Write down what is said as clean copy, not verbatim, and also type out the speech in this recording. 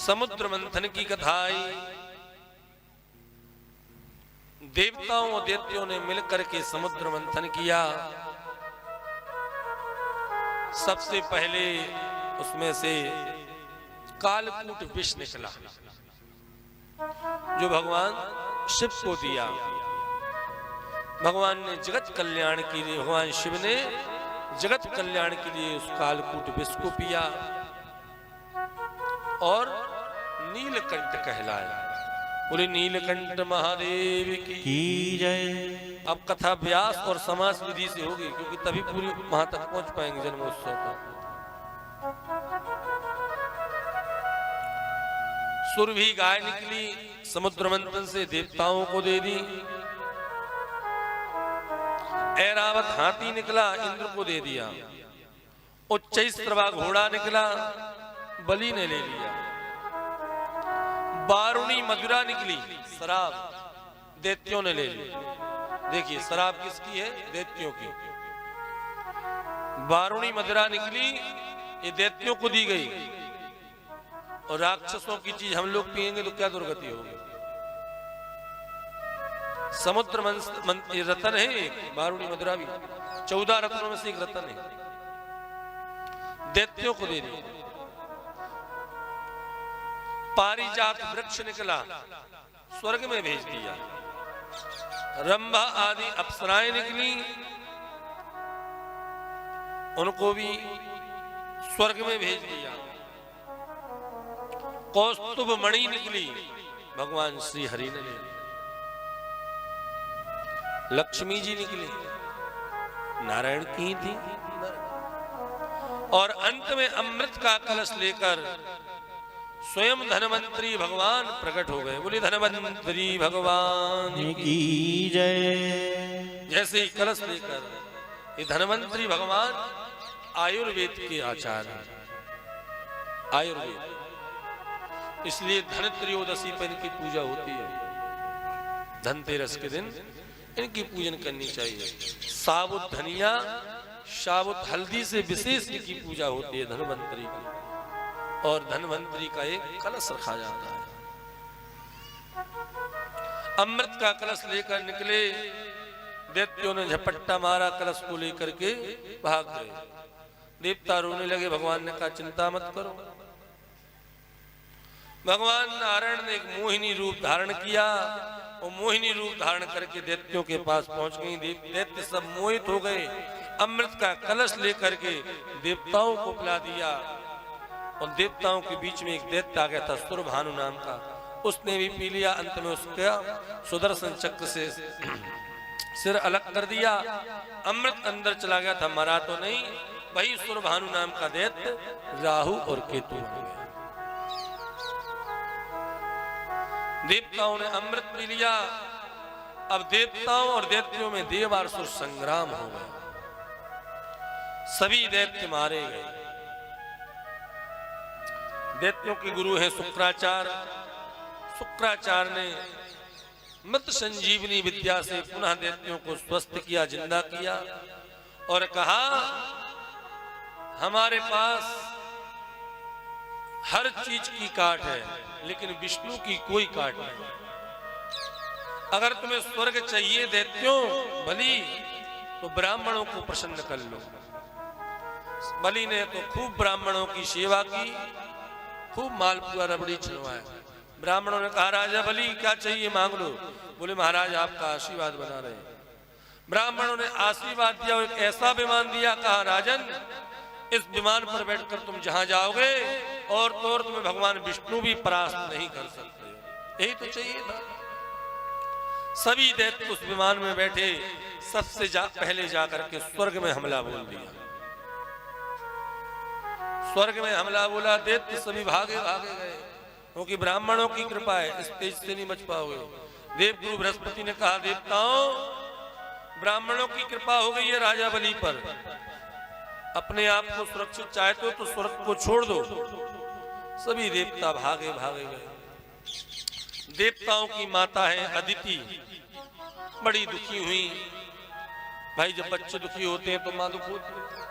समुद्र मंथन की कथा आई। देवताओं और दैत्यों ने मिलकर के समुद्र मंथन किया। सबसे पहले उसमें से कालकूट विष निकला, जो भगवान शिव को दिया। भगवान ने जगत कल्याण के लिए, भगवान शिव ने जगत कल्याण के लिए उस कालकूट विष को पिया और नीलकंठ कहलाया। बोले नीलकंठ महादेव की जय। अब कथा व्यास और समास विधि से होगी, क्योंकि तभी पूरी वहां तक पहुंच पाएंगे जन्मोत्सव पर। सुरभि गाय निकली, समुद्र मंथन से देवताओं को दे दी। ऐरावत हाथी निकला, इंद्र को दे दिया। उच्चैस्त्रवा घोड़ा निकला, बलि ने ले लिया। बारुणी मदिरा निकली, शराब दैत्यों ने ले ली। देखिए शराब किसकी है? दैत्यों की। बारुणी मदिरा निकली, ये दैत्यों को दी गई। और राक्षसों की चीज हम लोग पिएंगे तो क्या दुर्गति होगी। समुद्र रतन है एक, बारुणी मदिरा भी 14 रत्नों में से एक रतन है। दैत्यों को दे दी। पारिजात वृक्ष निकला, स्वर्ग में भेज दिया। रंभा आदि अप्सराएं निकली, उनको भी स्वर्ग में भेज दिया। कौस्तुभ मणि निकली, भगवान श्री हरि ने ले ली। लक्ष्मी जी निकली, नारायण की थी। और अंत में अमृत का कलश लेकर स्वयं धनवंतरी भगवान प्रकट हो गए। बोले धनवंतरी भगवान की जय। जैसे ही कलश लेकर, ये धनवंतरी भगवान आयुर्वेद के आचार्य, आयुर्वेद, इसलिए धन त्रयोदशी पर इनकी पूजा होती है। धनतेरस के दिन इनकी पूजन करनी चाहिए। साबुत धनिया, साबुत हल्दी से विशेष इनकी पूजा होती है धनवंतरी की। और धनवंतरी का एक कलश रखा जाता है। अमृत का कलश लेकर निकले, दैत्यों ने झपट्टा मारा, कलश को लेकर के भाग गए। देवता रोने लगे। भगवान ने कहा चिंता मत करो। भगवान नारायण ने एक मोहिनी रूप धारण किया और मोहिनी रूप धारण करके दैत्यों के पास पहुंच गई। दैत्य सब मोहित हो गए। अमृत का कलश लेकर के देवताओं को पिला दिया। और देवताओं के बीच में एक दैत्य आ गया था, सुरभानु नाम का, उसने भी पी लिया। अंत में उसका सुदर्शन चक्र से सिर अलग कर दिया। अमृत अंदर चला गया था, मरा तो नहीं। वही सुरभानु नाम का दैत्य राहु और केतु बन गया। देवताओं ने अमृत पी लिया। अब देवताओं और दैत्यों में देवासुर संग्राम हो गया। सभी दैत्य मारे गए। दैत्यों के गुरु हैं शुक्राचार्य। शुक्राचार्य ने मृत संजीवनी विद्या से पुनः दैत्यों को स्वस्थ किया, जिंदा किया और कहा हमारे पास हर चीज की काट है, लेकिन विष्णु की कोई काट नहीं। अगर तुम्हें स्वर्ग चाहिए दैत्यों बलि, तो ब्राह्मणों को प्रसन्न कर लो। बलि ने तो खूब ब्राह्मणों की सेवा की, खूब मालपुआ रबड़ी छिलवाया। ब्राह्मणों ने कहा राजा बलि क्या चाहिए मांग लो। बोले महाराज आपका आशीर्वाद बना रहे। ब्राह्मणों ने आशीर्वाद दिया और एक ऐसा विमान दिया। कहा राजन इस विमान पर बैठकर तुम जहां जाओगे और तो और तुम्हें भगवान विष्णु भी परास्त नहीं कर सकते। यही तो चाहिए था। सभी दैत्य उस विमान में बैठे। सबसे पहले जाकर के स्वर्ग में हमला बोल दिया। स्वर्ग में हमला बोला, दैत्य सभी भागे भागे गए, क्योंकि ब्राह्मणों की कृपा है, इस तेज से नहीं बच पाओगे। देवगुरु बृहस्पति ने कहा देवताओं ब्राह्मणों की कृपा हो गई है राजा बलि पर, अपने आप को सुरक्षित चाहते हो तो स्वर्ग को छोड़ दो। सभी देवता भागे भागे गए। देवताओं की माता है अदिति, बड़ी दुखी हुई। भाई जब बच्चे दुखी होते हैं तो मां दुख होती है।